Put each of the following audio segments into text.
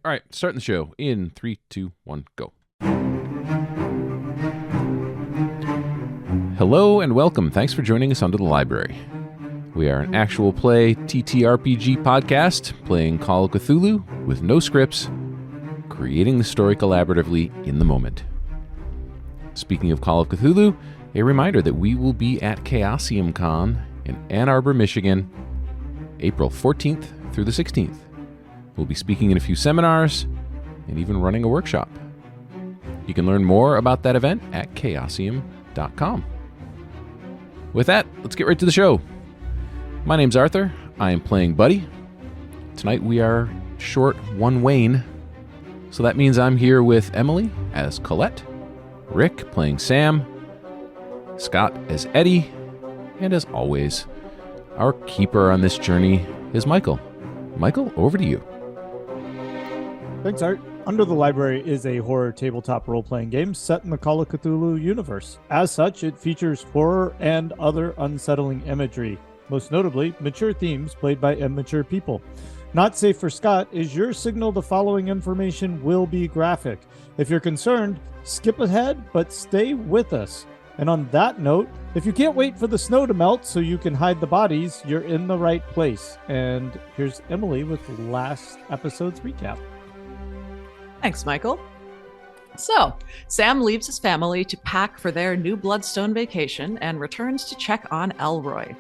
All right, starting the show in 3, 2, 1, go. Hello and welcome. Thanks for joining us Under the Library. We are an actual play TTRPG podcast playing Call of Cthulhu with no scripts, creating the story collaboratively in the moment. Speaking of Call of Cthulhu, a reminder that we will be at Chaosium Con in Ann Arbor, Michigan, April 14th through the 16th. We'll be speaking in a few seminars and even running a workshop. You can learn more about that event at chaosium.com. With that, let's get right to the show. My name's Arthur. I am playing Buddy. Tonight we are short one Wayne, so that means I'm here with Emily as Collette, Rick playing Sam, Scott as Eddy, and as always, our keeper on this journey is Michael. Michael, over to you. Thanks, Art. Under the Library is a horror tabletop role-playing game set in the Call of Cthulhu universe. As such, it features horror and other unsettling imagery, most notably mature themes played by immature people. Not safe for Scott is your signal the following information will be graphic. If you're concerned, skip ahead, but stay with us. And on that note, if you can't wait for the snow to melt so you can hide the bodies, you're in the right place. And here's Emily with last episode's recap. Thanks, Michael. So, Sam leaves his family to pack for their new Bloodstone vacation and returns to check on Elroy.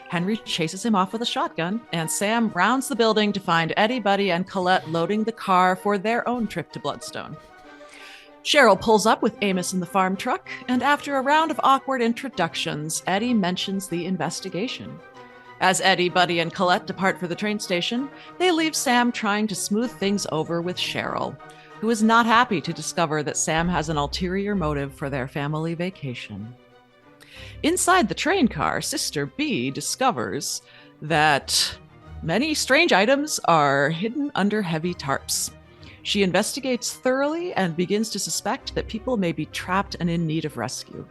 Henry chases him off with a shotgun, and Sam rounds the building to find Eddy, Buddy, and Collette loading the car for their own trip to Bloodstone. Cheryl pulls up with Amos in the farm truck, and after a round of awkward introductions, Eddy mentions the investigation. As Eddy, Buddy, and Collette depart for the train station, they leave Sam trying to smooth things over with Cheryl, who is not happy to discover that Sam has an ulterior motive for their family vacation. Inside the train car, Sister B discovers that many strange items are hidden under heavy tarps. She investigates thoroughly and begins to suspect that people may be trapped and in need of rescue.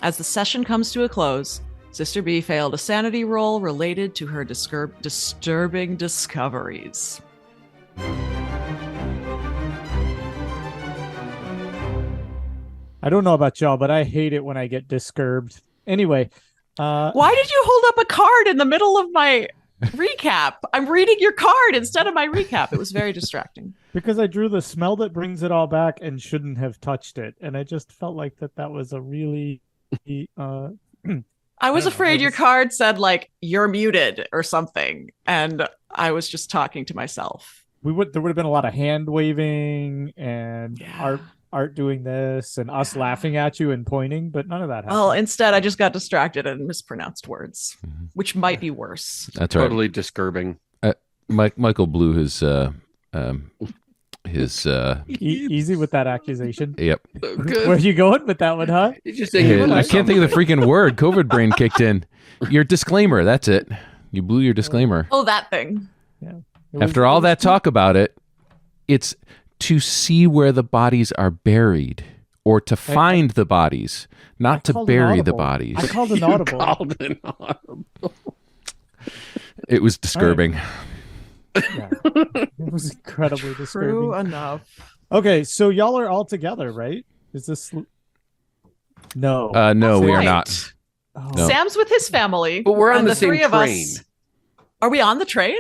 As the session comes to a close, Sister B failed a sanity roll related to her disturbing discoveries. I don't know about y'all, but I hate it when I get disturbed. Anyway. Why did you hold up a card in the middle of my recap? I'm reading your card instead of my recap. It was very distracting. Because I drew the smell that brings it all back and shouldn't have touched it. And I just felt like that was a really... I was afraid your card said, like, you're muted or something. And I was just talking to myself. There would have been a lot of hand waving and art doing this and us laughing at you and pointing, but none of that happened. Well, instead, I just got distracted and mispronounced words, which might be worse. That's totally disturbing. Michael blew his easy with that accusation. Yep. Where are you going with that one, huh? You just saying I can't think of the freaking word. COVID brain kicked in. Your disclaimer. That's it. You blew your disclaimer. Oh, that thing. Yeah. After all that talk about it, it's to see where the bodies are buried or to find the bodies, not to bury the bodies. I called an audible. It was disturbing. Yeah. It was incredibly disturbing. True enough. Okay, so y'all are all together, right? Is this... No. No, we are Right. not. Oh. No. Sam's with his family. But we're on and the same three of train. us. Are we on the train?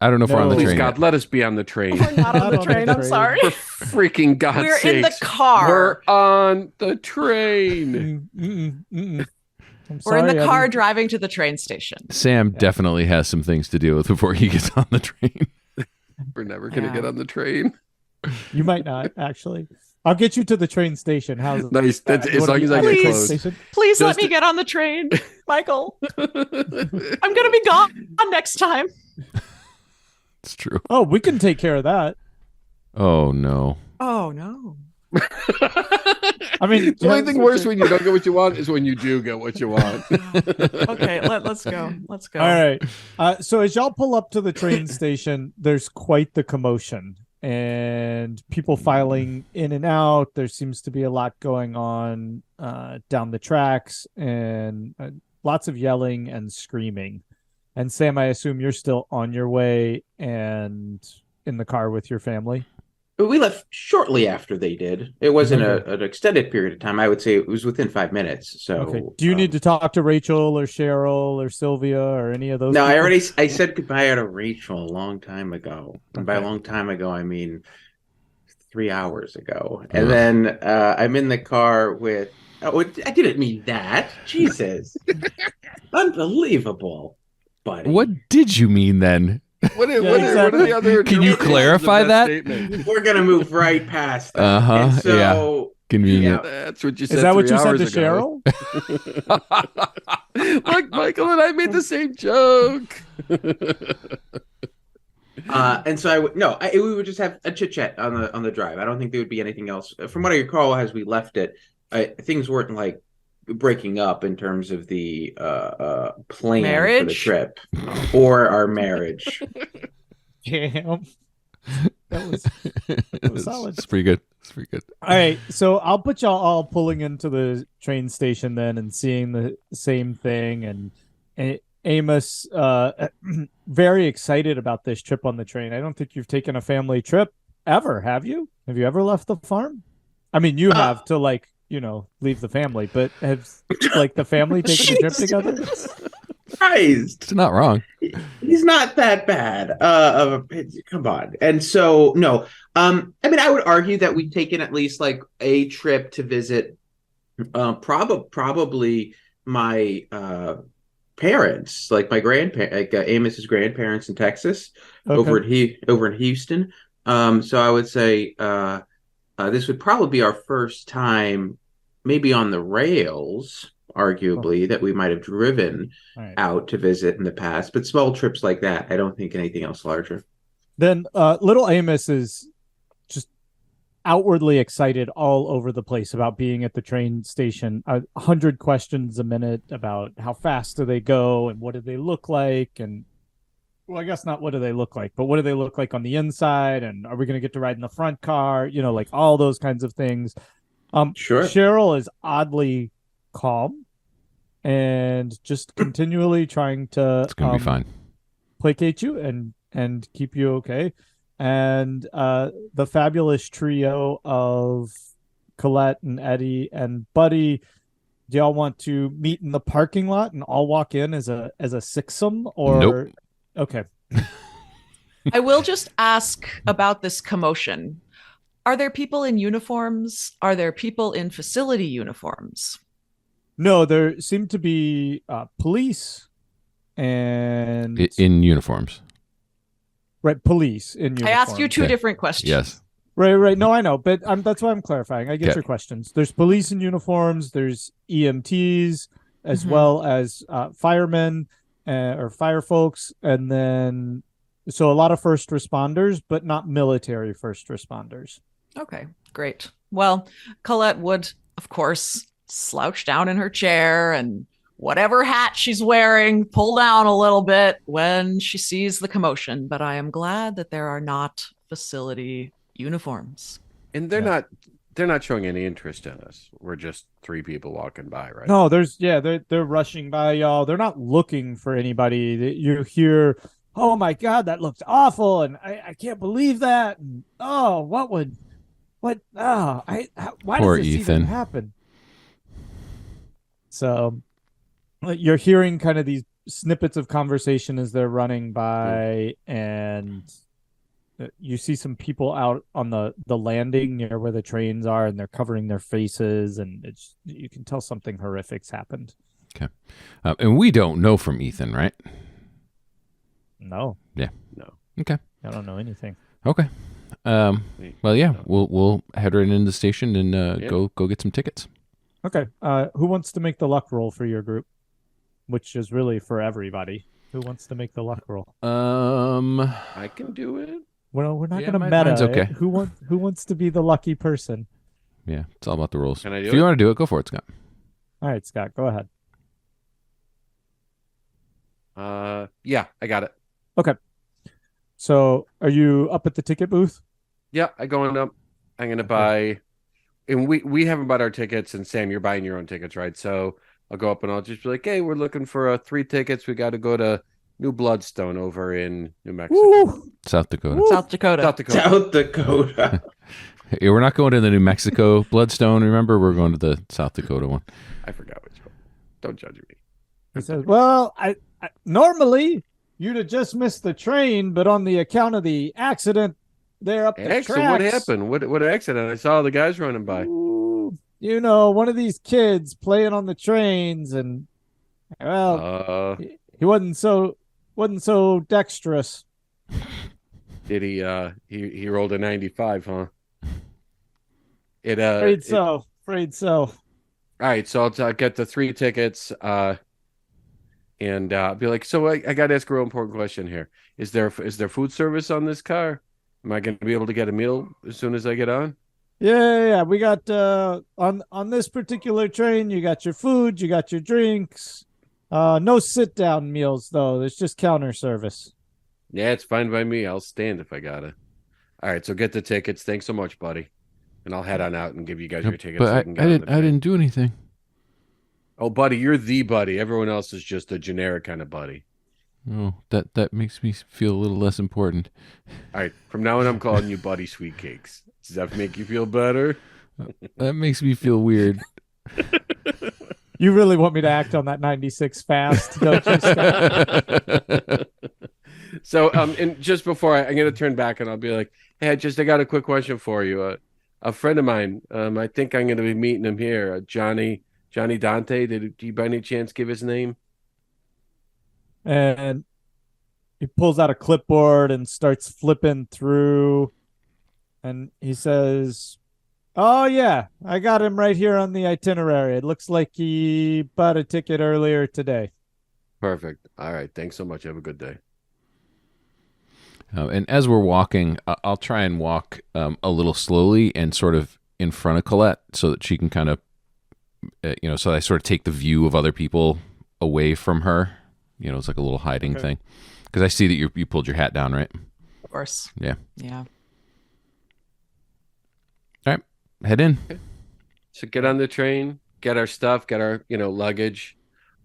I don't know if we're on the Please, train God, yet. let us be on the train. We're not on the train. I'm sorry. For freaking God's We're sakes. in the car. We're on the train. I'm We're sorry, in the I car didn't- driving to the train station. Sam definitely has some things to deal with before he gets on the train. We're never going to Yeah. get on the train. You might not, actually. I'll get you to the train station. How's it? Nice. That's, You as wanna long as meet I at the get train close. station? Please let Just- me get on the train, Michael. I'm going to be gone next time. It's true. Oh, we can take care of that. Oh, no. Oh, no. I mean, The only thing worse when you don't get what you want is when you do get what you want. Okay, let's go. Let's go. All right. So as y'all pull up to the train station, there's quite the commotion and people filing in and out. There seems to be a lot going on down the tracks and lots of yelling and screaming. And Sam, I assume you're still on your way and in the car with your family? We left shortly after they did. It wasn't an extended period of time. I would say it was within 5 minutes. So, okay. Do you need to talk to Rachel or Cheryl or Sylvia or any of those? No, people? I said goodbye to Rachel a long time ago. And by a long time ago, I mean 3 hours ago. And then I'm in the car with. Oh, I didn't mean that. Jesus, unbelievable, buddy. What did you mean then? What are the other? Can you clarify that? Statement? We're gonna move right past that. Uh-huh. And so, Convenient. That's what you said. Is that what 3 you said hours to ago. Cheryl? Look, Michael and I made the same joke. And so we would just have a chit chat on the drive. I don't think there would be anything else. From what I recall, as we left it, things weren't like breaking up in terms of the plan for the trip or our marriage. Damn. That was solid. It's pretty good. All right, so I'll put y'all all pulling into the train station then and seeing the same thing. And Amos, very excited about this trip on the train. I don't think you've taken a family trip ever, have you? Have you ever left the farm? I mean, you have to leave the family, but have the family taken a trip together? Christ. It's not wrong. He's not that bad. Come on. And so, no. I mean, I would argue that we've taken at least like a trip to visit probably my parents, like my grandparents, like Amos's grandparents in Texas, over in Houston. So I would say this would probably be our first time maybe on the rails, arguably, that we might have driven out to visit in the past. But small trips like that, I don't think anything else larger. Then little Amos is just outwardly excited all over the place about being at the train station. 100 questions a minute about how fast do they go and what do they look like, and well, I guess not what do they look like, but what do they look like on the inside, and are we going to get to ride in the front car? Like all those kinds of things. Sure. Cheryl is oddly calm and just continually trying to It's gonna be fine. placate you and keep you okay. And the fabulous trio of Collette and Eddy and Buddy, do y'all want to meet in the parking lot and all walk in as a sixsome, or Nope. Okay. I will just ask about this commotion. Are there people in uniforms? Are there people in facility uniforms? No, there seem to be police and In uniforms. right, police in uniforms. I asked you two Okay. different questions. Yes. Right. No, I know, but that's why I'm clarifying. I get Okay. your questions. There's police in uniforms. There's EMTs as Mhm. well as firemen or fire folks, and then so a lot of first responders, but not military first responders. Okay, great. Well, Collette would, of course, slouch down in her chair and whatever hat she's wearing, pull down a little bit when she sees the commotion. But I am glad that there are not facility uniforms. And they're not showing any interest in us. We're just three people walking by, right? No, they're rushing by y'all. They're not looking for anybody. You hear, "Oh my God, that looks awful," and I can't believe that. And, oh, why Poor does this Ethan. even happen? So you're hearing kind of these snippets of conversation as they're running by, and you see some people out on the landing near where the trains are, and they're covering their faces, and you can tell something horrific's happened. Okay. And we don't know from Ethan, right? No. Yeah. No. Okay. I don't know anything. Okay. Well, yeah, we'll head right into the station and go get some tickets. Okay. Who wants to make the luck roll for your group? Which is really for everybody. Who wants to make the luck roll? I can do it. Well, we're not Yeah, going to mine's meta. okay. Who wants to be the lucky person? Yeah, it's all about the rules. Can I do If it? you want to do it, go for it, Scott. All right, Scott, go ahead. Yeah, I got it. Okay. So, are you up at the ticket booth? Yeah, I go up. I'm gonna buy, and we haven't bought our tickets. And Sam, you're buying your own tickets, right? So I'll go up and I'll just be like, "Hey, we're looking for 3 tickets. We got to go to New Bloodstone over in New Mexico. Woo! South Dakota. South Dakota. South Dakota. South Dakota. Hey, we're not going to the New Mexico Bloodstone, remember? We're going to the South Dakota one. I forgot which one. Don't judge me. He says, well, I normally you'd have just missed the train, but on the account of the accident, they're up the tracks. What happened? What accident? I saw the guys running by. Ooh, one of these kids playing on the trains, and well, he wasn't so dexterous. Did he? He rolled a 95, huh? Afraid so. All right, so I'll get the 3 tickets, and be like, so I got to ask a real important question here. Is there food service on this car? Am I going to be able to get a meal as soon as I get on? Yeah. We got on this particular train, you got your food, you got your drinks. No sit down meals though. There's just counter service. Yeah, it's fine by me. I'll stand if I gotta. All right, so get the tickets. Thanks so much, buddy. And I'll head on out and give you guys your tickets. But I didn't do anything. Oh, buddy, you're the buddy. Everyone else is just a generic kind of buddy. Oh, that makes me feel a little less important. All right, from now on, I'm calling you Buddy Sweet Cakes. Does that make you feel better? That makes me feel weird. You really want me to act on that 96 fast, don't you, Scott? So, and just before I'm going to turn back and I'll be like, hey, I got a quick question for you. A friend of mine, I think I'm going to be meeting him here, Johnny Dante. Did you by any chance give his name? And he pulls out a clipboard and starts flipping through. And he says, oh, yeah, I got him right here on the itinerary. It looks like he bought a ticket earlier today. Perfect. All right. Thanks so much. Have a good day. And as we're walking, I'll try and walk a little slowly and sort of in front of Collette so that she can kind of, so I sort of take the view of other people away from her. It's like a little hiding thing. Because I see that you pulled your hat down, right? Of course. Yeah. Yeah. All right. Head in. Okay. So get on the train, get our stuff, get our, luggage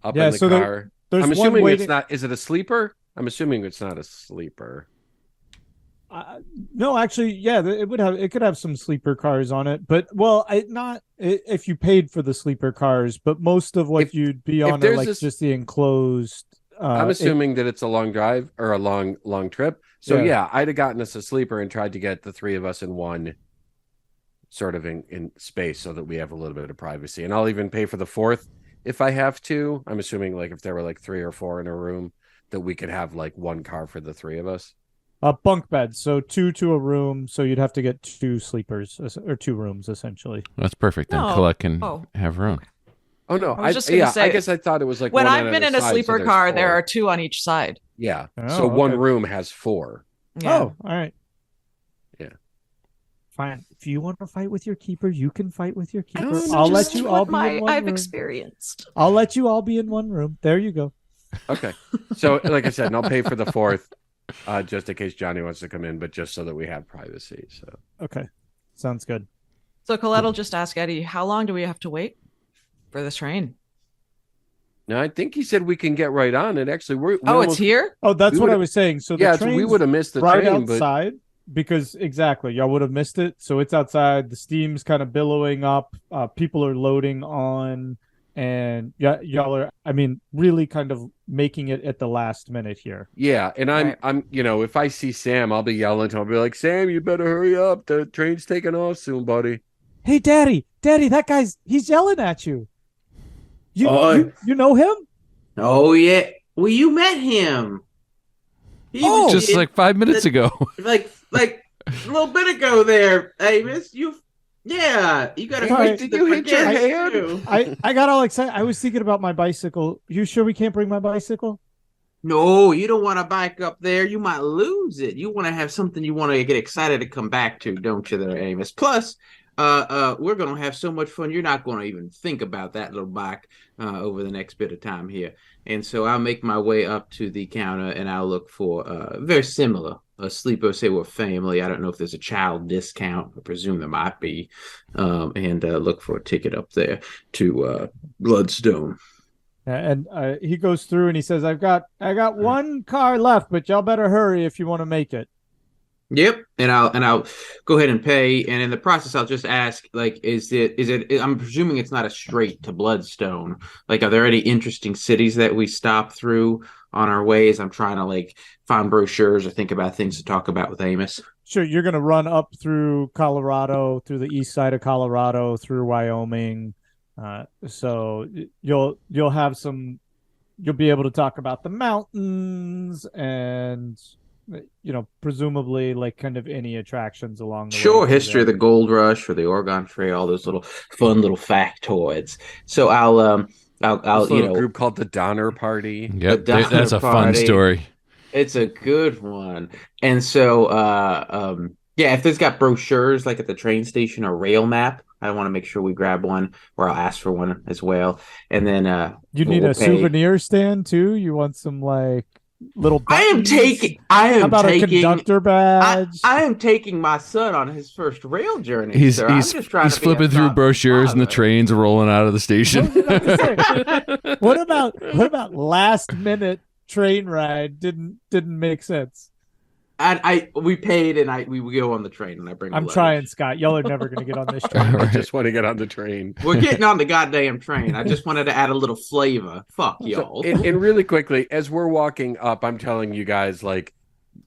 up Yeah, in the so car. there's I'm one assuming waiting- it's not, is it a sleeper? I'm assuming it's not a sleeper. No, actually, yeah, it could have some sleeper cars on it, but if you paid for the sleeper cars, but most of what you'd be on are like just the enclosed. I'm assuming that it's a long drive or a long trip. So yeah, I'd have gotten us a sleeper and tried to get the 3 of us in one sort of in space so that we have a little bit of privacy. And I'll even pay for the 4th if I have to. I'm assuming like if there were like 3 or 4 in a room that we could have like one car for the 3 of us. Bunk beds, so 2 to a room, so you'd have to get 2 sleepers or 2 rooms essentially. That's perfect. Then Collette can have her own. Oh no! I was just gonna say, I guess I thought it was like when one I've on been either in a side, sleeper so car, 4. there are 2 on each side. Yeah. Oh, So one okay. room has 4. Yeah. Oh, all right. Yeah. Fine. If you want to fight with your keeper, you can fight with your keeper. That's I'll let just you what all be in one I've room. experienced. I'll let you all be in one room. There you go. Okay. So like I said, and I'll pay for the 4th, just in case Johnny wants to come in, but just so that we have privacy. So Okay. Sounds good. So Collette will just ask Eddy, how long do we have to wait for this train? now I think he said we can get right on it. Actually, we're It's here? Oh, that's We what I would've- was saying. So yeah, the so we train's would have missed the right train, but outside because exactly, y'all would have missed it. So it's outside. The steam's kind of billowing up. People are loading on, and y'all are, really kind of making it at the last minute here. yeah, and I'm if I see Sam, I'll be yelling to him. I'll be like, Sam, you better hurry up. The train's taking off soon, buddy. Hey, Daddy, that he's yelling at you. You know him? Oh yeah. Well, you met him. Just like 5 minutes ago. like a little bit ago there, Amos. You got to Sorry, did you hit your hand? I got all excited. I was thinking about my bicycle. You sure we can't bring my bicycle? No, you don't want to bike up there. You might lose it. You want to have something you want to get excited to come back to, don't you, there, Amos? Plus, we're going to have so much fun. You're not going to even think about that little bike over the next bit of time here. And so I'll make my way up to the counter and I'll look for very similar. A sleeper, say we're family. I don't know if there's a child discount. I presume there might be. And look for a ticket up there to Bloodstone. And he goes through and he says, I got one car left, but y'all better hurry if you want to make it. Yep, and I'll go ahead and pay, and in the process, I'll just ask, like, is it? I'm presuming it's not a straight to Bloodstone. Like, are there any interesting cities that we stop through on our ways? I'm trying to like find brochures or think about things to talk about with Amos. Sure, you're gonna run up through Colorado, through the east side of Colorado, through Wyoming. So you'll be able to talk about the mountains and presumably like kind of any attractions along the way. Sure, history of the Gold Rush or the Oregon Trail, all those little fun little factoids. So I'll group called the Donner Party. Yep, that's a fun story. It's a good one. And so if there's got brochures like at the train station or rail map, I want to make sure we grab one, or I'll ask for one as well. And then you need a souvenir stand too. You want some like little buttons? How about a conductor badge? I am taking my son on his first rail journey. He's flipping through brochures and the trains are rolling out of the station. What about last minute train ride? Didn't make sense. We paid and we go on the train and I bring. I'm trying, Scott. Y'all are never going to get on this train. I just want to get on the train. We're getting on the goddamn train. I just wanted to add a little flavor. Fuck y'all. And really quickly, as we're walking up, I'm telling you guys, like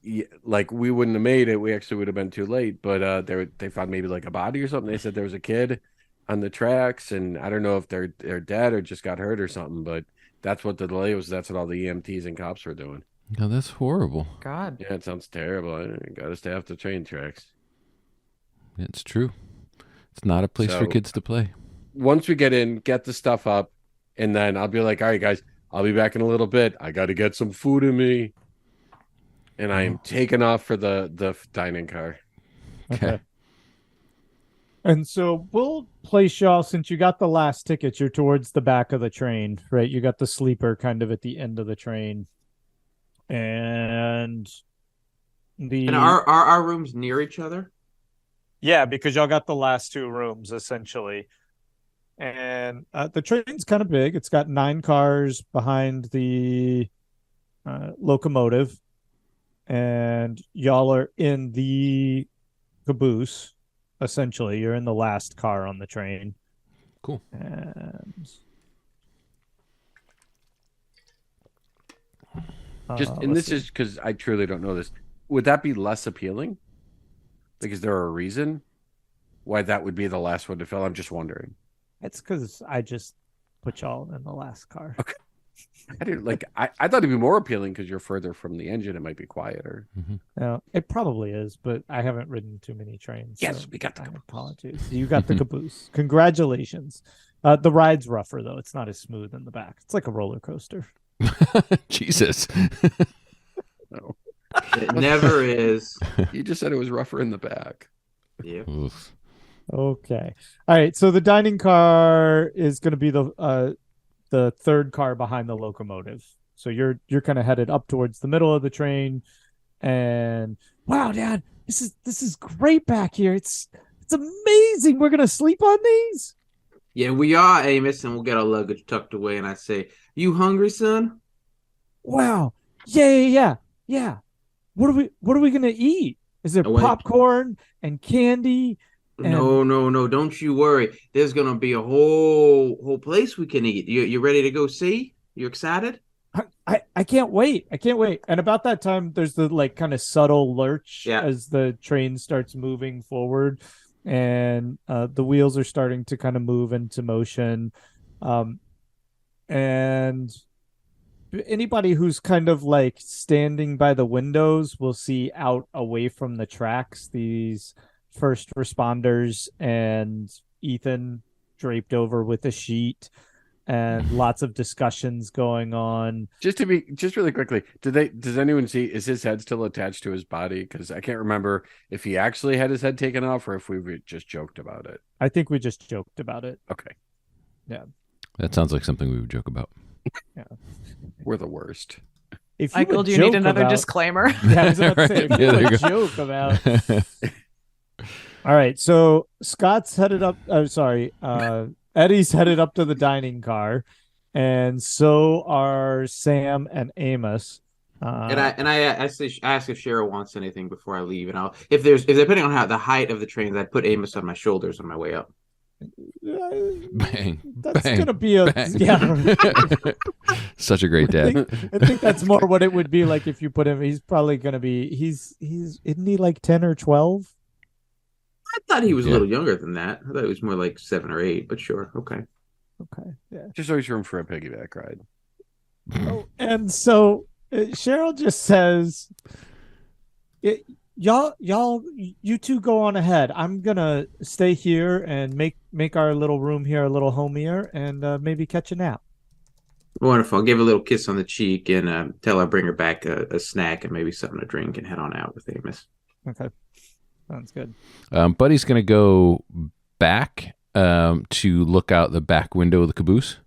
we wouldn't have made it. We actually would have been too late. But they found maybe like a body or something. They said there was a kid on the tracks, and I don't know if they're dead or just got hurt or something. But that's what the delay was. That's what all the EMTs and cops were doing. Oh, that's horrible. God. Yeah, it sounds terrible. I got to stay off the train tracks. It's true. It's not a place for kids to play. Once we get in, get the stuff up, and then I'll be like, all right, guys, I'll be back in a little bit. I got to get some food in me. And I am taking off for the dining car. Okay. And so we'll place y'all, since you got the last tickets, you're towards the back of the train, right? You got the sleeper kind of at the end of the train. And our rooms near each other? Yeah, because y'all got the last two rooms essentially. And the train's kind of big. It's got 9 cars behind the locomotive, and y'all are in the caboose. Essentially, you're in the last car on the train. Cool. And this is because I truly don't know this. Would that be less appealing? Like, is there a reason why that would be the last one to fill? I'm just wondering. It's because I just put y'all in the last car. Okay. I didn't like. I thought it'd be more appealing because you're further from the engine. It might be quieter. Mm-hmm. No, it probably is, but I haven't ridden too many trains. Yes, so we got the caboose. Apologies. You got the caboose. Congratulations. The ride's rougher though. It's not as smooth in the back. It's like a roller coaster. Jesus. No. It never is. You just said it was rougher in the back. Yeah. Okay. All right. So the dining car is going to be the third car behind the locomotive. So you're kind of headed up towards the middle of the train, and wow, Dad, this is great back here. It's amazing. We're gonna sleep on these. Yeah, we are, Amos, and we'll get our luggage tucked away. And I say, "You hungry, son?" Wow. Yeah. What are we gonna eat? Is there popcorn and candy? No. Don't you worry. There's gonna be a whole place we can eat. You ready to go see? You excited? I can't wait. And about that time, there's the like kind of subtle lurch as the train starts moving forward, and the wheels are starting to kind of move into motion. And anybody who's kind of like standing by the windows will see out away from the tracks these first responders and Ethan draped over with a sheet, and lots of discussions going on. Just really quickly, does anyone see, is his head still attached to his body? Because I can't remember if he actually had his head taken off or if we just joked about it. I think we just joked about it. Okay. Yeah. That sounds like something we would joke about. Yeah. We're the worst. Michael, do you need another disclaimer? Yeah, I was about to say, if you would joke about. All right, so Scott's headed up. Eddy's headed up to the dining car, and so are Sam and Amos. And I ask if Cheryl wants anything before I leave, and I'll if depending on how the height of the trains, I'd put Amos on my shoulders on my way up. Bang. That's bang, gonna be a bang. yeah. Such a great dad. I think that's more what it would be like if you put him. He's probably gonna be. He's isn't he like 10 or 12? I thought he was a little younger than that. I thought he was more like 7 or 8, but sure, okay. Okay, yeah. There's always room for a piggyback ride. Oh, and so Cheryl just says, y'all, you two go on ahead. I'm gonna stay here and make our little room here a little homier, and maybe catch a nap. Wonderful. I'll give her a little kiss on the cheek and tell her bring her back a snack and maybe something to drink and head on out with Amos. Okay, sounds good. Buddy's going to go back to look out the back window of the caboose.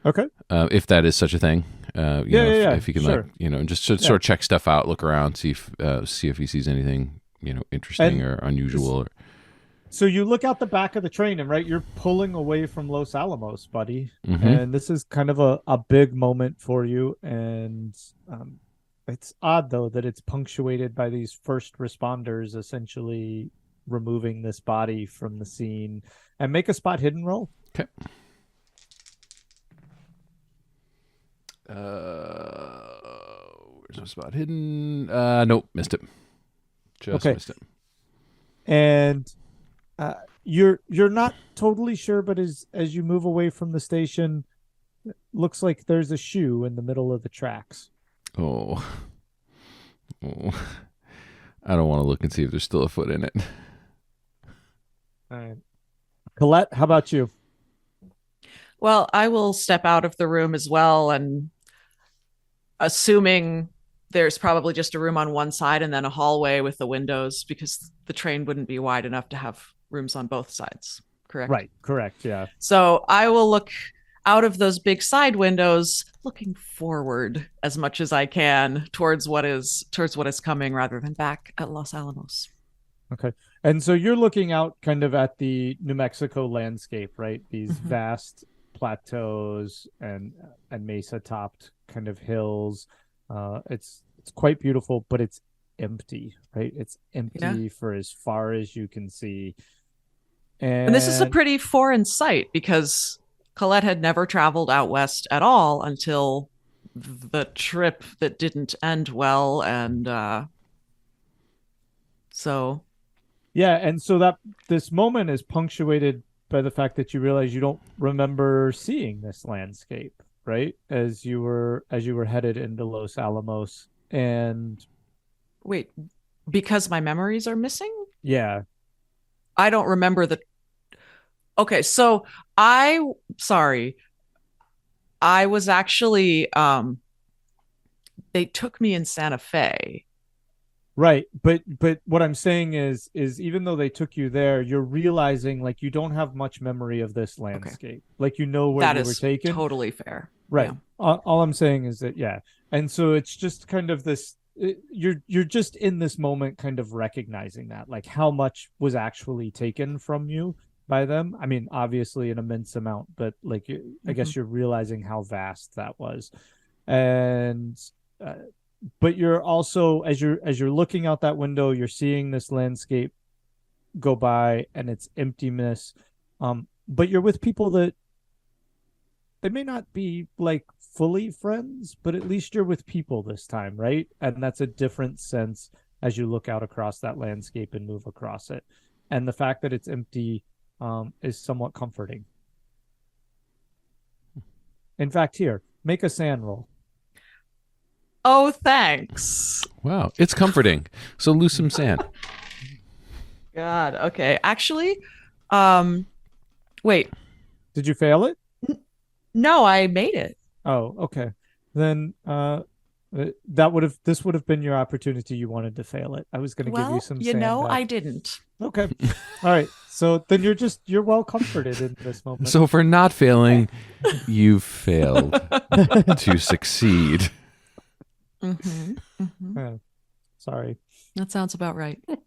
Okay. If that is such a thing. If he can, sure. just sort of check stuff out, look around, see if he sees anything, interesting or unusual. So you look out the back of the train, and right, you're pulling away from Los Alamos, buddy. Mm-hmm. And this is kind of a big moment for you. And it's odd, though, that it's punctuated by these first responders essentially removing this body from the scene. And make a spot hidden roll. Okay. Where's my spot hidden? Nope, missed it. Just missed it. And you're not totally sure, but as you move away from the station, it looks like there's a shoe in the middle of the tracks. Oh. I don't want to look and see if there's still a foot in it. All right. Collette, how about you? Well, I will step out of the room as well, and assuming there's probably just a room on one side and then a hallway with the windows, because the train wouldn't be wide enough to have rooms on both sides. Correct? Right. Correct. Yeah. So I will look out of those big side windows, looking forward as much as I can towards what is coming rather than back at Los Alamos. Okay. And so you're looking out kind of at the New Mexico landscape, right? These vast plateaus and mesa topped kind of hills. It's quite beautiful, but it's empty, right? It's empty for as far as you can see. And this is a pretty foreign sight because Collette had never traveled out west at all until the trip that didn't end well. And so that this moment is punctuated by the fact that you realize you don't remember seeing this landscape, right? As you were headed into Los Alamos. And wait, because my memories are missing? Yeah. I don't remember Okay, so I was actually they took me in Santa Fe. Right, but what I'm saying is even though they took you there, you're realizing like you don't have much memory of this landscape. Okay. Like you know where you were taken. That is totally fair. Right. Yeah. All I'm saying is that and so it's just kind of this. You're just in this moment, kind of recognizing that, like how much was actually taken from you by them. I mean, obviously an immense amount, but like I guess you're realizing how vast that was, and. But you're also as you're looking out that window, you're seeing this landscape go by and its emptiness. But you're with people that they may not be like fully friends, but at least you're with people this time, right? And that's a different sense as you look out across that landscape and move across it. And the fact that it's empty is somewhat comforting. In fact, here, make a sand roll. Oh, thanks. Wow, it's comforting. So lose some sand. God, okay. Actually, wait. Did you fail it? No, I made it. Oh, okay. Then this would have been your opportunity. You wanted to fail it. I was going to give you some sand back. I didn't. Okay. All right. So then you're well comforted in this moment. So for not failing, you failed to succeed. Sorry. That sounds about right. All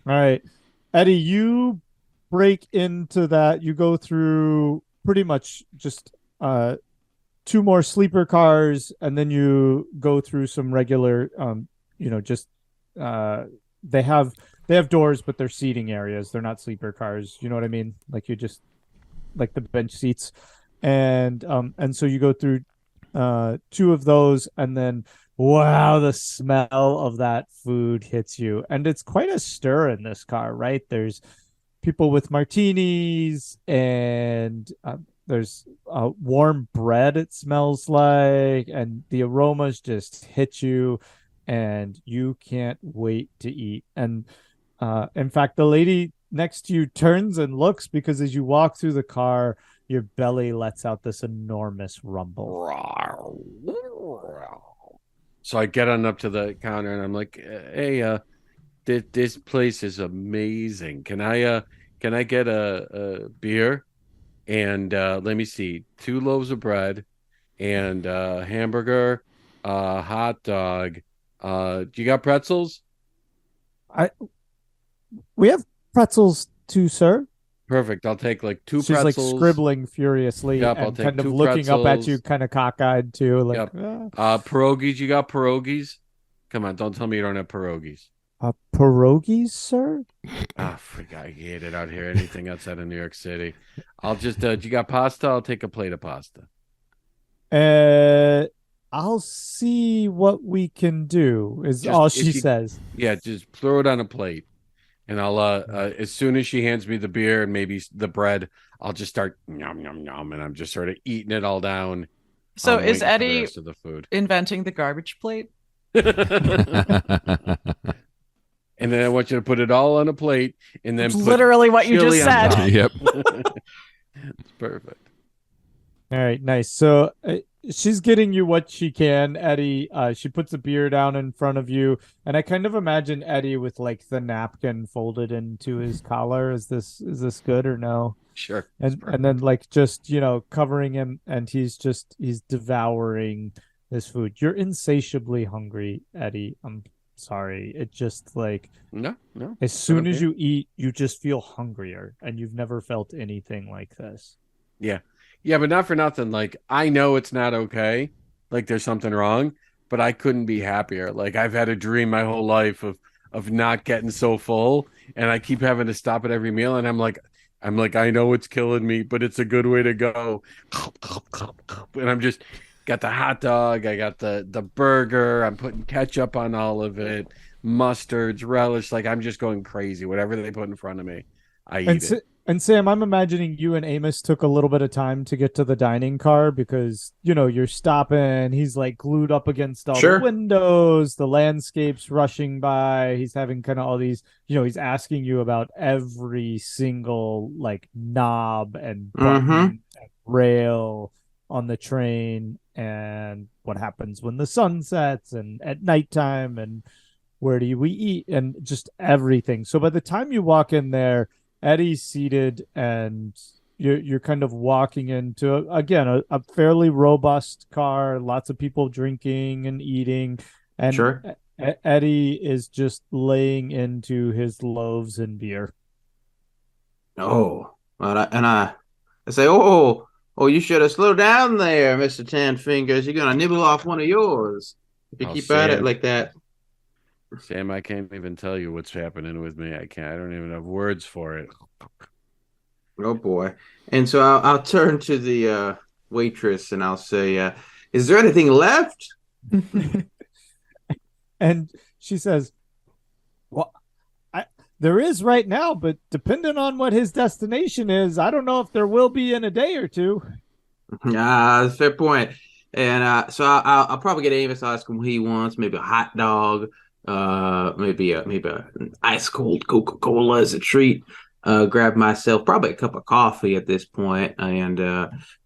right. Eddy, you break into that. You go through pretty much just 2 more sleeper cars, and then you go through some regular, they have doors, but they're seating areas. They're not sleeper cars. You know what I mean? Like you just like the bench seats, and so you go through 2 of those, and then wow, the smell of that food hits you, and it's quite a stir in this car, right? There's people with martinis, and there's warm bread, it smells like, and the aromas just hit you, and you can't wait to eat. And in fact, the lady next to you turns and looks, because as you walk through the car, your belly lets out this enormous rumble. So I get on up to the counter and I'm like, hey, this place is amazing. Can I get a beer and let me see, 2 loaves of bread and a hamburger, a hot dog. Do you got pretzels? We have pretzels too, sir. Perfect. I'll take like 2 She's pretzels. She's like scribbling furiously, Yep, and kind of looking pretzels. up at you, kind of cockeyed too. Like, yep. Pierogies. You got pierogies? Come on, don't tell me you don't have pierogies. Pierogies, sir? I hate it out here. Anything outside of New York City. I'll just, do you got pasta? I'll take a plate of pasta. I'll see what we can do, is just, all she says. Yeah, just throw it on a plate. And I'll, as soon as she hands me the beer and maybe the bread, I'll just start nom, nom, nom. And I'm just sort of eating it all down. So is Eddy the rest of the food. Inventing the garbage plate? And then I want you to put it all on a plate, and then literally what you just said. Yep. It's perfect. All right, nice. So she's getting you what she can, Eddy. She puts a beer down in front of you, and I kind of imagine Eddy with like the napkin folded into his collar. Is this good or no? Sure. And then like just, covering him, and he's devouring this food. You're insatiably hungry, Eddy. I'm sorry. It just like no. As soon as you eat, you just feel hungrier, and you've never felt anything like this. Yeah. Yeah, but not for nothing. Like, I know it's not okay. Like, there's something wrong, but I couldn't be happier. Like, I've had a dream my whole life of not getting so full, and I keep having to stop at every meal, and I'm like, I know it's killing me, but it's a good way to go. And I'm just got the hot dog, I got the burger, I'm putting ketchup on all of it, mustards, relish. Like, I'm just going crazy. Whatever they put in front of me, I eat it. And Sam, I'm imagining you and Amos took a little bit of time to get to the dining car, because, you're stopping. He's like glued up against all the windows, the landscape's rushing by. He's having kind of all these, he's asking you about every single like knob and button and rail on the train, and what happens when the sun sets, and at nighttime, and where do we eat, and just everything. So by the time you walk in there, Eddy's seated, and you're kind of walking into, again, a fairly robust car, lots of people drinking and eating, and Eddy is just laying into his loaves and beer. Oh, and I say, oh, you should have slowed down there, Mr. Tan Fingers. You're gonna nibble off one of yours if you keep at it like that. Sam, I can't even tell you what's happening with me. I don't even have words for it. Oh boy. And so I'll turn to the waitress and I'll say, is there anything left? And she says, well, there is right now, but depending on what his destination is, I don't know if there will be in a day or two. That's a fair point. And so I'll probably get Amos, ask him what he wants, maybe a hot dog, maybe an ice cold Coca-Cola as a treat. Grab myself probably a cup of coffee at this point, and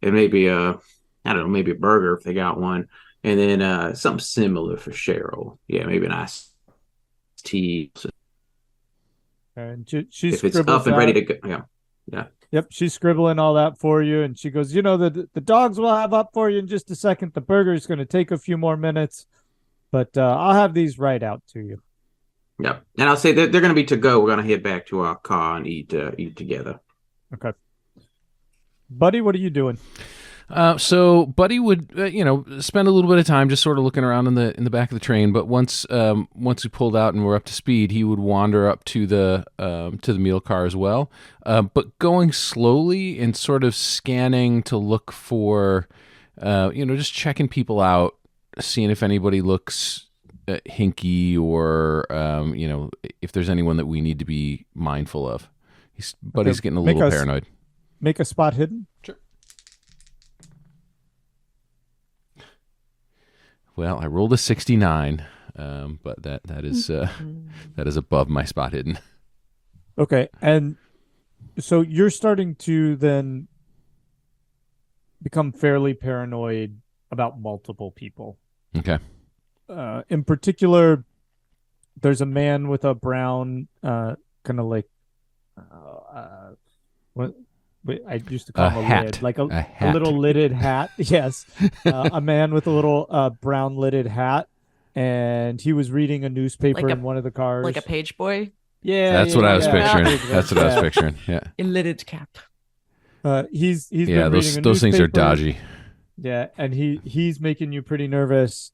maybe maybe a burger if they got one, and then something similar for Cheryl. Yeah, maybe an iced tea. And she's if it's up and ready to go. Yeah. Yep, she's scribbling all that for you, and she goes, the dogs will have up for you in just a second. The burger is going to take a few more minutes, but I'll have these right out to you. Yeah, and I'll say they're going to be to go. We're going to head back to our car and eat together. Okay. Buddy, what are you doing? So Buddy would, spend a little bit of time just sort of looking around in the back of the train. But once we pulled out and we're up to speed, he would wander up to the meal car as well. But going slowly and sort of scanning to look for, just checking people out, seeing if anybody looks hinky or, if there's anyone that we need to be mindful of. Buddy's getting a little paranoid. Make a spot hidden. Sure. Well, I rolled a 69, but that is above my spot hidden. Okay, and so you're starting to then become fairly paranoid about multiple people. Okay. In particular, there's a man with a brown, kind of like, what? I used to call him a hat. lid, like a hat. little lidded hat. Yes, a man with a little brown lidded hat, and he was reading a newspaper in one of the cars, like a page boy. Yeah, that's what I was picturing. That's what I was picturing. Yeah, a lidded cap. He's been those reading a things are dodgy. Yeah, and he's making you pretty nervous.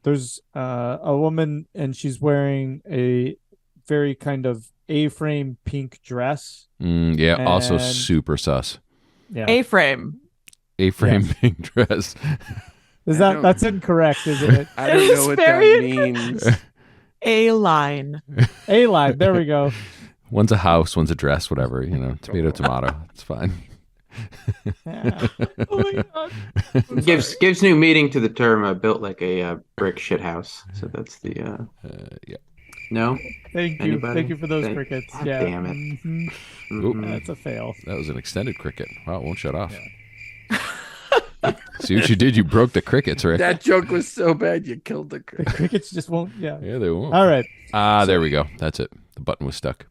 There's a woman, and she's wearing a very kind of A-frame pink dress. Yeah, also super sus. Yeah, A-frame yes. Pink dress. That's incorrect, isn't it? I don't know what that means. A-line. A-line. There we go. One's a house, one's a dress, whatever. Tomato. It's fine. Yeah. Oh my God. Gives new meaning to the term built like a brick shit house. So that's the yeah. No. Thank you. Anybody? Thank you for those crickets. God yeah. damn it. Mm-hmm. Mm-hmm. That's a fail. That was an extended cricket. Wow, it won't shut off. Yeah. See what you did? You broke the crickets, Rick. That joke was so bad you killed the The cricket. crickets just won't. Yeah. Yeah, they won't. All right. There we go. That's it. The button was stuck.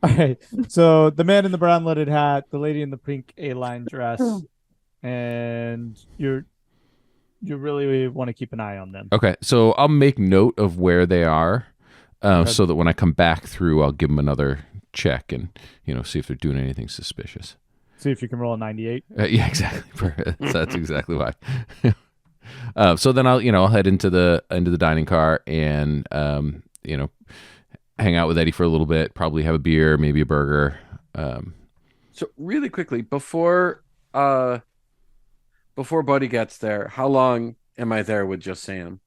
All right. So the man in the brown lidded hat, the lady in the pink A-line dress, and you really want to keep an eye on them. Okay, so I'll make note of where they are, so that when I come back through, I'll give them another check and see if they're doing anything suspicious. See if you can roll a 98. Yeah, exactly. That's exactly why. So then I'll head into the dining car and hang out with Eddy for a little bit. Probably have a beer, maybe a burger. So really quickly before Buddy gets there, how long am I there with just Sam?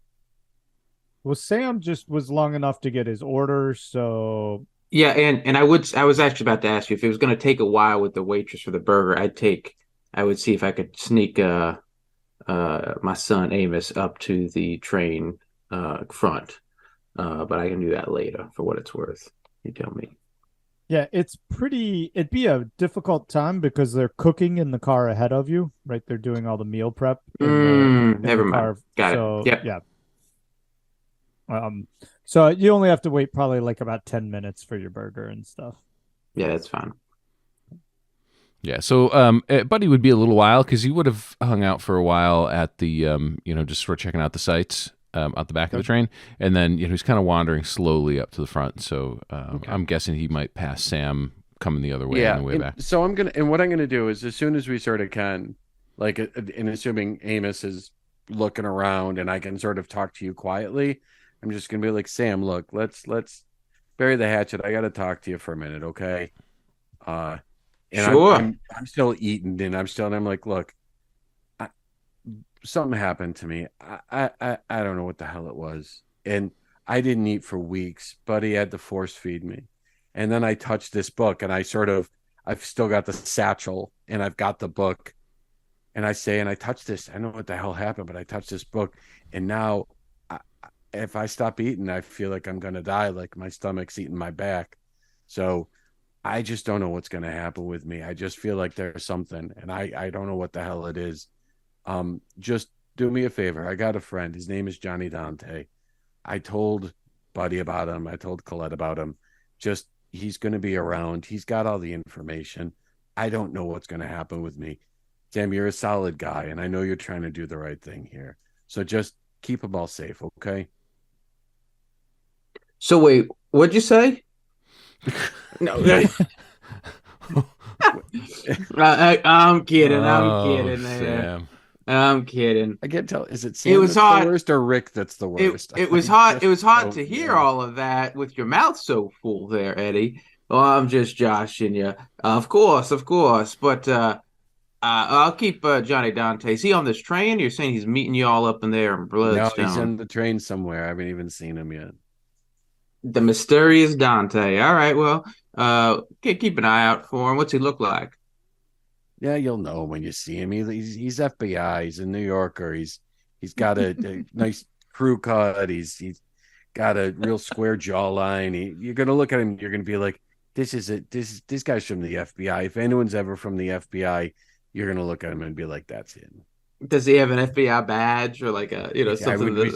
Well, Sam just was long enough to get his order, so Yeah, and I was actually about to ask you if it was going to take a while with the waitress for the burger. I would see if I could sneak my son Amos up to the train front, but I can do that later for what it's worth. You tell me. yeah, it'd be a difficult time because they're cooking in the car ahead of you, right? They're doing all the meal prep. Never mind. Got it. Yep. Yeah. So you only have to wait probably like about 10 minutes for your burger and stuff. Yeah, that's fine. Yeah, so Buddy would be a little while because he would have hung out for a while at the, just sort of checking out the sights out the back of the train. And then, he's kind of wandering slowly up to the front. So I'm guessing he might pass Sam coming the other way on the way back. So what I'm going to do is as soon as we sort of can, like, and assuming Amos is looking around and I can sort of talk to you quietly, I'm just going to be like, Sam, look, let's bury the hatchet. I got to talk to you for a minute. Okay. And sure. I'm still eating and I'm like, look, something happened to me. I don't know what the hell it was. And I didn't eat for weeks, but he had to force feed me. And then I touched this book and I've still got the satchel and I've got the book and I say, and I touched this, I don't know what the hell happened, but I touched this book. And now if I stop eating, I feel like I'm going to die. Like my stomach's eating my back. So I just don't know what's going to happen with me. I just feel like there's something and I don't know what the hell it is. Just do me a favor. I got a friend. His name is Johnny Dante. I told Buddy about him. I told Collette about him. Just, he's going to be around. He's got all the information. I don't know what's going to happen with me. Sam, you're a solid guy, and I know you're trying to do the right thing here. So just keep them all safe, okay? So wait, what'd you say? No. I'm kidding. I'm Oh, kidding. Man. Sam. I'm kidding. I can't tell. Is it Sam It was that's hot. the worst or Rick that's the worst? It was I hot. just It was hot don't to hear know. all of that with your mouth so full there, Eddie. Oh, I'm just joshing you. Of course. But I'll keep Johnny Dante. Is he on this train? You're saying he's meeting you all up in there in No, he's Bloodstone. on the train somewhere. I haven't even seen him yet. The mysterious Dante. All right, well, keep an eye out for him. What's he look like? Yeah, you'll know when you see him. He's FBI. He's a New Yorker. He's got a nice crew cut. He's got a real square jawline. You're gonna look at him. You're gonna be like, this guy's from the FBI. If anyone's ever from the FBI, you're gonna look at him and be like, that's him. Does he have an FBI badge or like a something?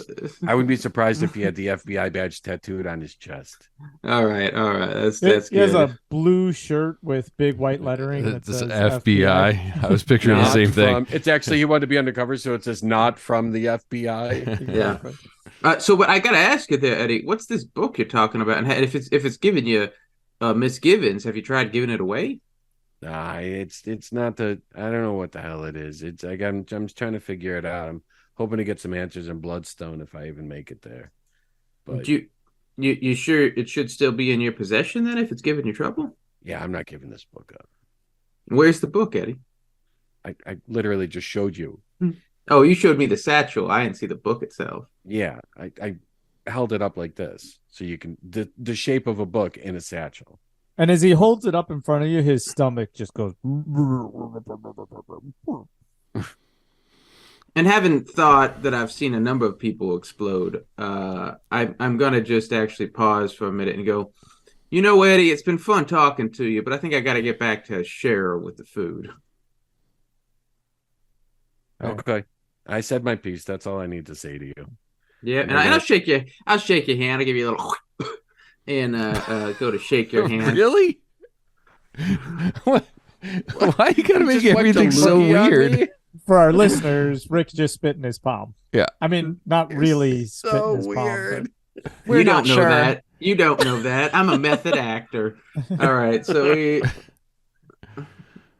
I would be surprised if he had the FBI badge tattooed on his chest. All right. That's good. He has a blue shirt with big white lettering. That It's says FBI. I was picturing the same thing. It's actually he wanted to be undercover, so it says not from the FBI. Yeah. So, but I gotta ask you there, Eddie. What's this book you're talking about? And if it's giving you misgivings, have you tried giving it away? Nah, it's not the. I don't know what the hell it is. It's like I'm trying to figure it out. I'm hoping to get some answers in Bloodstone if I even make it there. But you sure it should still be in your possession then if it's giving you trouble? yeah, I'm not giving this book up. Where's the book, Eddie? I literally just showed you. Oh, you showed me the satchel. I didn't see the book itself. Yeah, I held it up like this so you can the shape of a book in a satchel. And as he holds it up in front of you, his stomach just goes. And having thought that I've seen a number of people explode, I'm gonna just actually pause for a minute and go, Eddie, it's been fun talking to you, but I think I got to get back to share with the food. Okay, I said my piece. That's all I need to say to you. Yeah, and I'll shake you. I'll shake your hand. I'll give you a little, and go to shake your hand. Really? What? Why you gotta make everything so weird? For our listeners, Rick just spit in his palm. Yeah. I mean, not really spit So in his weird. palm. We're You not don't know sure. that. You don't know that. I'm a method actor. All right, so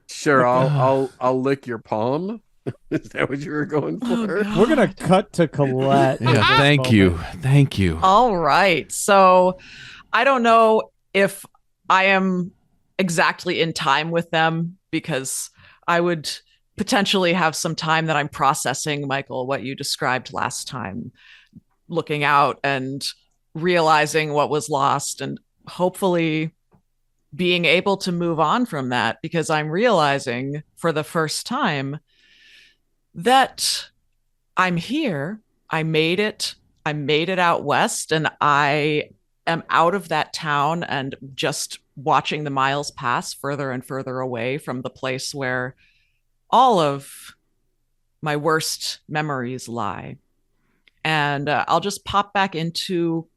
Sure, I'll lick your palm. Is that what you were going for? Oh, But we're gonna cut to Collette. in Yeah, this thank moment. you. Thank you. All right. So I don't know if I am exactly in time with them because I would potentially have some time that I'm processing, Michael, what you described last time, looking out and realizing what was lost and hopefully being able to move on from that because I'm realizing for the first time that I'm here. I made it. I made it out west and I am out of that town and just watching the miles pass further and further away from the place where all of my worst memories lie. And I'll just pop back into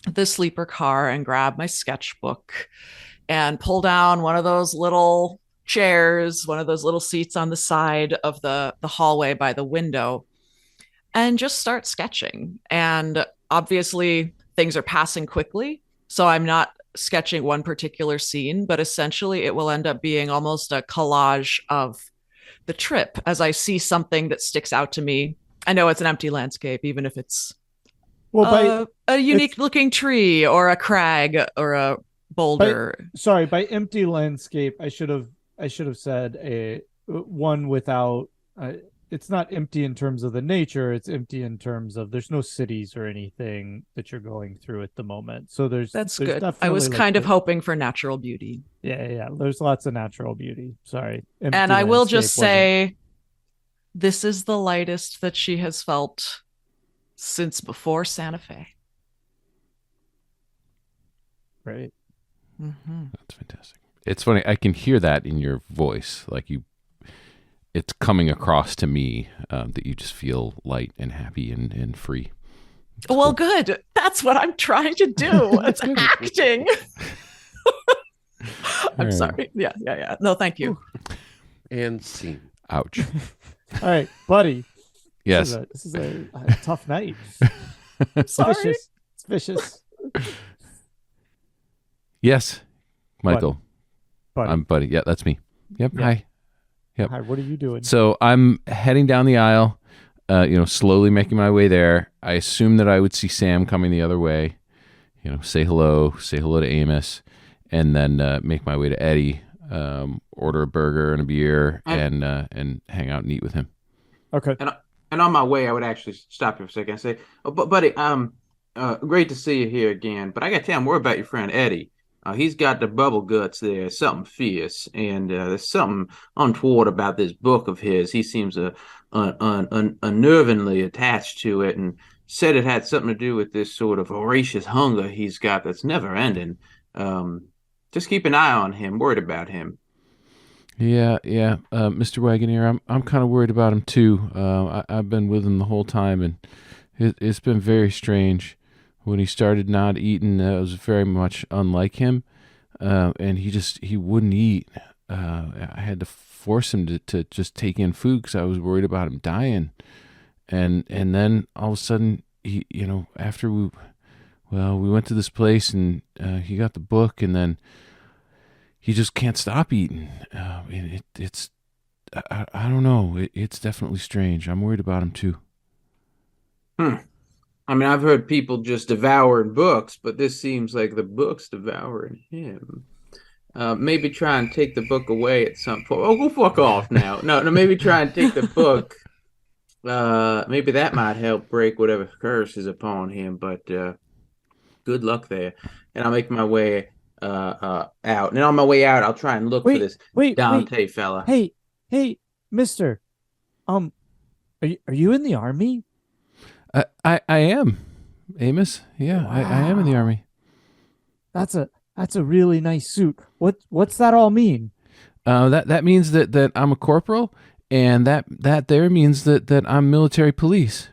the sleeper car and grab my sketchbook and pull down one of those little chairs, one of those little seats on the side of the hallway by the window, and just start sketching. And obviously, things are passing quickly. So I'm not sketching one particular scene, but essentially it will end up being almost a collage of the trip as I see something that sticks out to me. I know it's an empty landscape, even if it's a unique looking tree or a crag or a boulder. By empty landscape, I should have said a one without. It's not empty in terms of the nature. It's empty in terms of there's no cities or anything that you're going through at the moment. So that's good. I was kind of hoping for natural beauty. Yeah. There's lots of natural beauty. Sorry. Empty And I will just landscape say, this is the lightest that she has felt since before Santa Fe. Right. Mm-hmm. That's fantastic. It's funny. I can hear that in your voice. It's coming across to me that you just feel light and happy and free. Well, good. That's what I'm trying to do. It's acting. I'm right. sorry. Yeah. No, thank you. And scene. Ouch. All right, buddy. Yes. This is a tough night. Sorry. Vicious. It's vicious. Yes. Michael. Buddy. I'm Buddy. Yeah, that's me. Yep. Yeah. Hi. Yep. Hi, what are you doing? So I'm heading down the aisle, slowly making my way there. I assume that I would see Sam coming the other way, say hello to Amos, and then make my way to Eddy, order a burger and a beer, and hang out and eat with him. Okay. And on my way, I would actually stop you for a second and say, "Oh, but buddy, great to see you here again. But I got to tell you more about your friend Eddy. He's got the bubble guts there, something fierce, and there's something untoward about this book of his. He seems unnervingly attached to it, and said it had something to do with this sort of voracious hunger he's got that's never ending. Just keep an eye on him. Worried about him." Yeah. Mr. Wagoneer, I'm kind of worried about him too. I've been with him the whole time, and it's been very strange. When he started not eating, it was very much unlike him, and he wouldn't eat. I had to force him to just take in food because I was worried about him dying. And then all of a sudden, after we went to this place and he got the book, and then he just can't stop eating. I don't know. It's definitely strange. I'm worried about him too. I mean, I've heard people just devouring books, but this seems like the book's devouring him. Maybe try and take the book away at some point. Oh, go fuck off now. No, maybe try and take the book. Maybe that might help break whatever curse is upon him, but good luck there. And I'll make my way out. And on my way out, I'll try and look for this Dante fella. Hey, mister. Are you in the army? I am, Amos. Yeah, wow. I am in the army. That's a really nice suit. What's that all mean? That means that I'm a corporal, and that there means that I'm military police.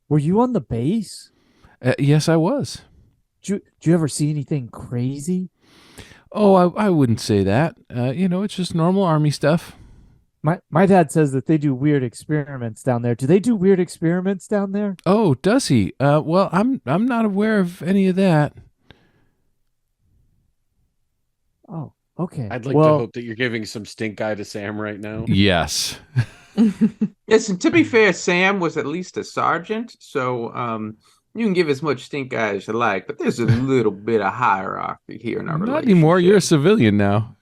Were you on the base? Yes, I was. Did you ever see anything crazy? Oh, I wouldn't say that. It's just normal army stuff. My dad says that they do weird experiments down there. Do they do weird experiments down there? Oh, does he? Well, I'm not aware of any of that. Oh, okay. I'd like to hope that you're giving some stink eye to Sam right now. Yes. Listen, to be fair, Sam was at least a sergeant, so you can give as much stink eye as you like, but there's a little bit of hierarchy here in our relationship. Not anymore. You're a civilian now.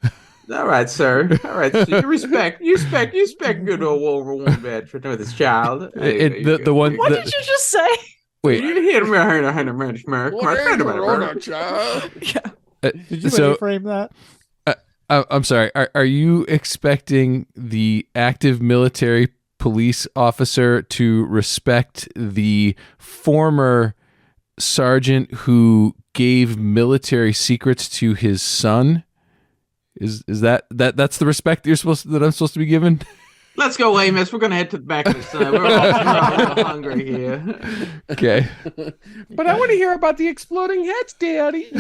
All right, sir. All right, so you respect good old World War I veteran with his child. The one. What did you just say? Wait. You hit him Yeah. Did you frame that? I'm sorry. Are you expecting the active military police officer to respect the former sergeant who gave military secrets to his son? Is that's the respect that I'm supposed to be given? Let's go, Amos. We're gonna head to the back of the sun. We're all hungry here. Okay. But I want to hear about the exploding heads, Daddy.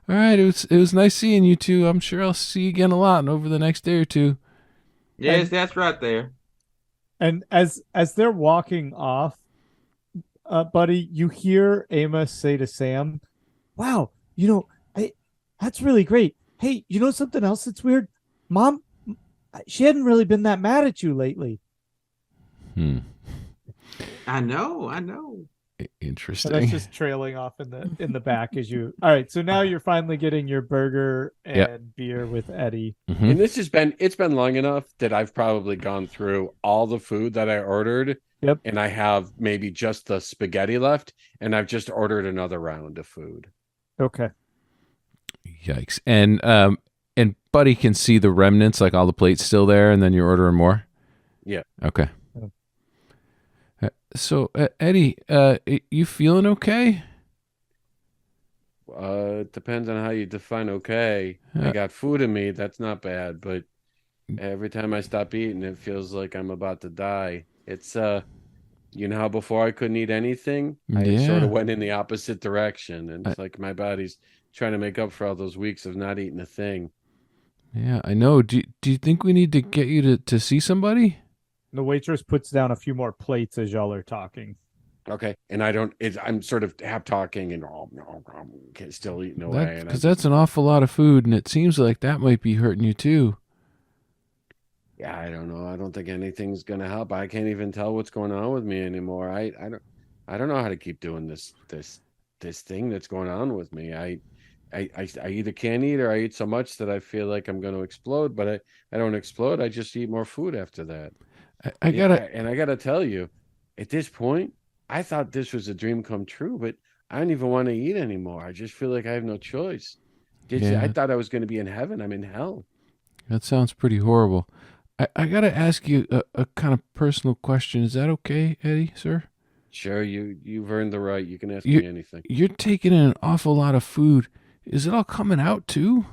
All right. It was nice seeing you two. I'm sure I'll see you again a lot over the next day or two. Yes, that's right there. And as they're walking off, buddy, you hear Amos say to Sam, "Wow, that's really great. Hey, you know something else that's weird? Mom, she hadn't really been that mad at you lately." I know. Interesting. So that's just trailing off in the back as you. All right, so now you're finally getting your burger and beer with Eddy. Mm-hmm. And it's been long enough that I've probably gone through all the food that I ordered. Yep. And I have maybe just the spaghetti left, and I've just ordered another round of food. Okay. Yikes. And Buddy can see the remnants, like all the plates still there, and then you're ordering more? Yeah. Okay. So, Eddy, you feeling okay? It depends on how you define okay. I got food in me. That's not bad. But every time I stop eating, it feels like I'm about to die. It's, how before I couldn't eat anything, I sort of went in the opposite direction. And it's like my body's trying to make up for all those weeks of not eating a thing. Yeah, I know. Do you think we need to get you to see somebody? The waitress puts down a few more plates as y'all are talking. Okay, and I'm sort of half talking and still eating away. Because that's an awful lot of food, and it seems like that might be hurting you too. Yeah, I don't know. I don't think anything's gonna help. I can't even tell what's going on with me anymore. I don't know how to keep doing this thing that's going on with me. I either can't eat or I eat so much that I feel like I'm going to explode, but I don't explode. I just eat more food after that. I gotta tell you, at this point, I thought this was a dream come true, but I don't even want to eat anymore. I just feel like I have no choice. I thought I was going to be in heaven. I'm in hell. That sounds pretty horrible. I got to ask you a kind of personal question. Is that okay, Eddy, sir? Sure, you've earned the right. You can ask me anything. You're taking in an awful lot of food. Is it all coming out too?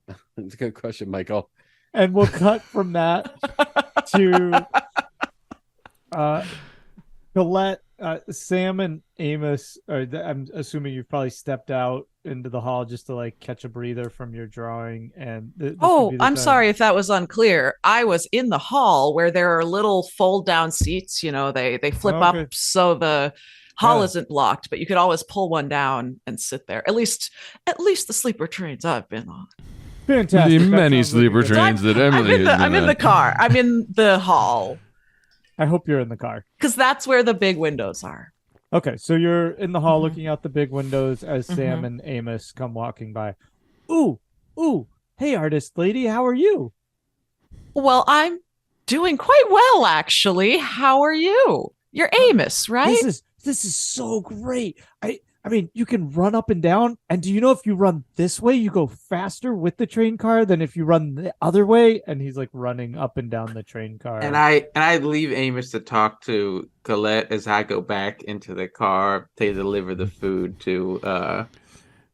That's a good question, Michael. And we'll cut from that to Collette, Sam, and Amos. I'm assuming you've probably stepped out into the hall just to like catch a breather from your drawing. And I'm sorry if that was unclear. I was in the hall where there are little fold down seats. You know, they flip up so the hall isn't blocked, but you could always pull one down and sit there. At least the sleeper trains I've been on. Fantastic. The many sleeper trains that Emily has been I'm in the car. I'm in the hall. I hope you're in the car. Because that's where the big windows are. Okay, so you're in the hall looking out the big windows as Sam and Amos come walking by. Ooh, hey, artist lady, how are you? Well, I'm doing quite well, actually. How are you? You're Amos, right? This is so great. I mean, you can run up and down. And do you know if you run this way, you go faster with the train car than if you run the other way? And he's like running up and down the train car. And I leave Amos to talk to Collette as I go back into the car to deliver the food to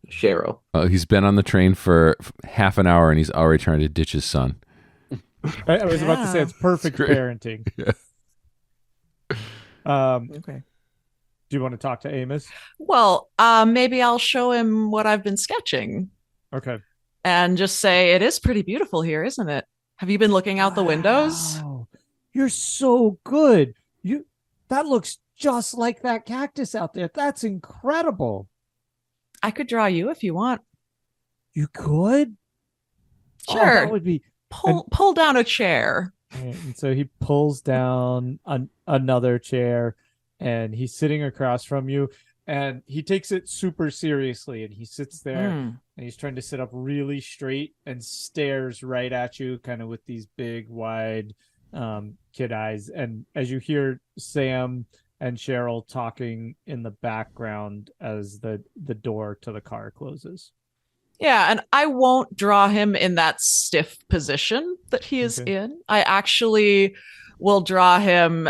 Cheryl. He's been on the train for half an hour and he's already trying to ditch his son. I was about to say it's perfect parenting. Yeah. Okay. Do you want to talk to Amos? Well, maybe I'll show him what I've been sketching. Okay. And just say, it is pretty beautiful here, isn't it? Have you been looking out the windows? You're so good. That looks just like that cactus out there. That's incredible. I could draw you if you want. You could? Sure. That would be... Pull down a chair. And so he pulls down another chair. And he's sitting across from you, and he takes it super seriously. And he sits there, and he's trying to sit up really straight and stares right at you, kind of with these big, wide kid eyes. And as you hear Sam and Cheryl talking in the background as the door to the car closes. Yeah, and I won't draw him in that stiff position that he is in. I actually will draw him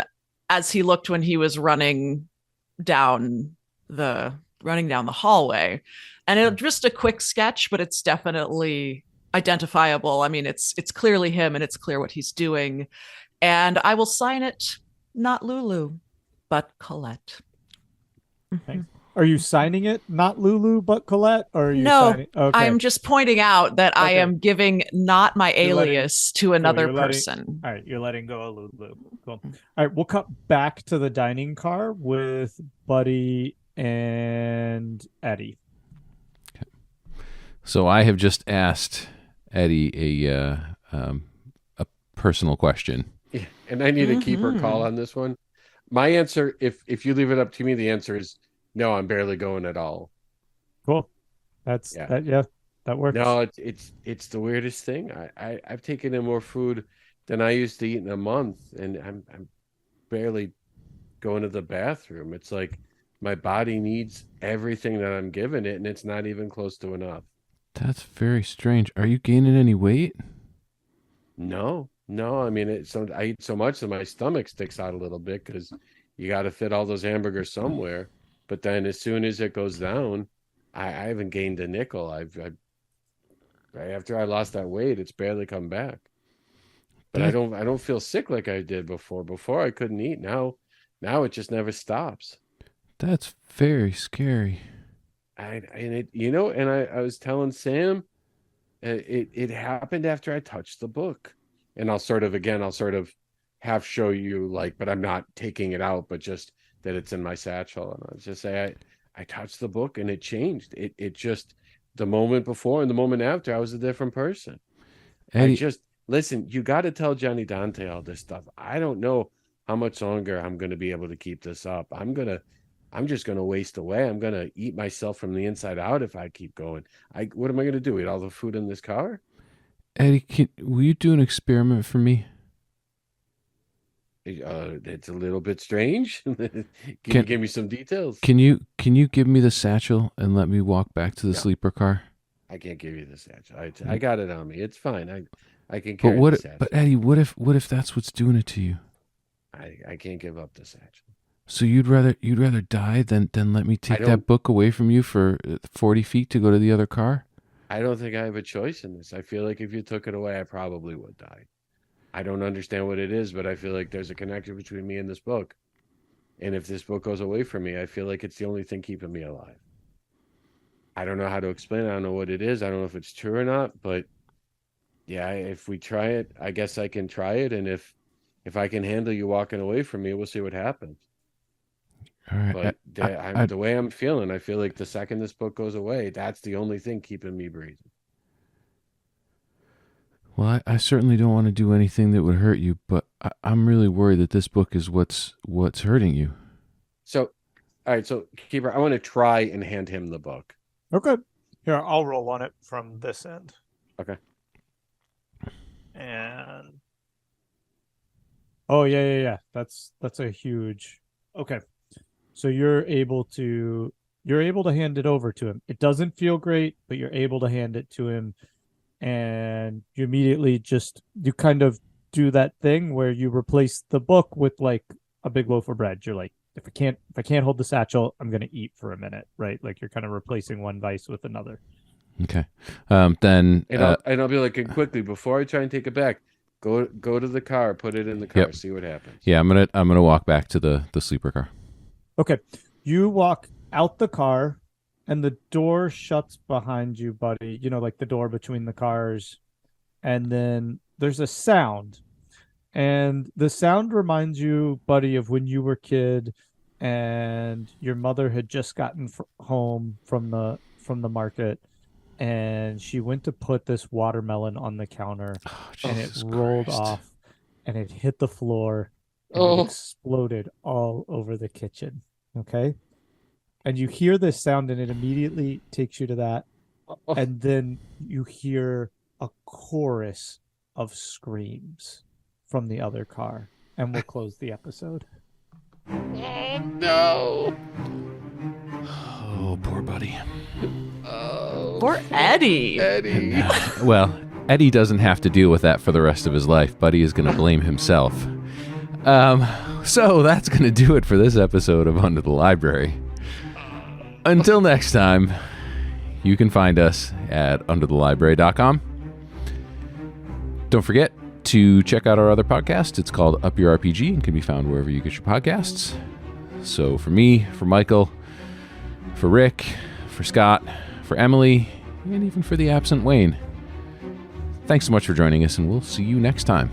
as he looked when he was running down the hallway. And it'll just a quick sketch, but it's definitely identifiable. I mean, it's clearly him and it's clear what he's doing. And I will sign it, not Lulu, but Collette. Okay. Are you signing it, not Lulu, but Collette? Or are you no, I'm just pointing out that I am giving not my alias to another person. All right, you're letting go of Lulu. Cool. All right, we'll cut back to the dining car with Buddy and Eddy. So I have just asked Eddy a personal question. Yeah, and I need a keeper call on this one. My answer, if you leave it up to me, the answer is no, I'm barely going at all. Cool. That works. No, it's the weirdest thing. I've taken in more food than I used to eat in a month, and I'm barely going to the bathroom. It's like my body needs everything that I'm giving it, and it's not even close to enough. That's very strange. Are you gaining any weight? No. I mean, I eat so much that my stomach sticks out a little bit because you got to fit all those hamburgers somewhere. But then as soon as it goes down, I haven't gained a nickel. After I lost that weight, it's barely come back. But I don't feel sick like I did before. Before I couldn't eat. Now it just never stops. That's very scary. I was telling Sam, it happened after I touched the book, and I'll sort of half show you, like, but I'm not taking it out, but just that it's in my satchel, and I'll just say I touched the book and it changed. It just, the moment before and the moment after, I was a different person. Eddy, I just, listen, you got to tell Johnny Dante all this stuff. I don't know how much longer I'm going to be able to keep this up. I'm just going to waste away. I'm going to eat myself from the inside out if I keep going. What am I going to do? Eat all the food in this car? Eddy, will you do an experiment for me? It's a little bit strange. Can you give me some details? Can you give me the satchel and let me walk back to the sleeper car? I can't give you the satchel. I got it on me. It's fine. I can carry the satchel. But Eddy, what if that's what's doing it to you? I can't give up the satchel. So you'd rather die than let me take that book away from you for 40 feet to go to the other car? I don't think I have a choice in this. I feel like if you took it away, I probably would die. I don't understand what it is, but I feel like there's a connection between me and this book. And if this book goes away from me, I feel like it's the only thing keeping me alive. I don't know how to explain it. I don't know what it is. I don't know if it's true or not, but yeah, if we try it, I guess I can try it. And if I can handle you walking away from me, we'll see what happens. All right. But the way I'm feeling, I feel like the second this book goes away, that's the only thing keeping me breathing. Well, I certainly don't want to do anything that would hurt you, but I'm really worried that this book is what's hurting you. So, all right. So, Keeper, I want to try and hand him the book. Okay. Here, I'll roll on it from this end. Okay. And oh yeah. That's a huge. Okay. So you're able to hand it over to him. It doesn't feel great, but you're able to hand it to him, and you immediately you kind of do that thing where you replace the book with like a big loaf of bread. You're like, if I can't hold the satchel, I'm gonna eat for a minute, right? Like you're kind of replacing one vice with another. Okay. Then I'll be like, quickly before I try and take it back, go to the car, put it in the car, see what happens. Yeah, I'm gonna walk back to the sleeper car. Okay. You walk out the car and the door shuts behind you, buddy. You know, like the door between the cars. And then there's a sound. And the sound reminds you, buddy, of when you were a kid and your mother had just gotten home from the market, and she went to put this watermelon on the counter, and it rolled off and it hit the floor and it exploded all over the kitchen. Okay. And you hear this sound and it immediately takes you to that. And then you hear a chorus of screams from the other car. And we'll close the episode. Oh, no. Oh, poor buddy. Oh. Poor Eddy. Eddy. Well, Eddy doesn't have to deal with that for the rest of his life. Buddy is going to blame himself. So that's going to do it for this episode of Under the Library. Until next time, you can find us at underthelibrary.com. Don't forget to check out our other podcast. It's called Up Your RPG and can be found wherever you get your podcasts. So for me, for Michael, for Rick, for Scott, for Emily, and even for the absent Wayne, thanks so much for joining us, and we'll see you next time.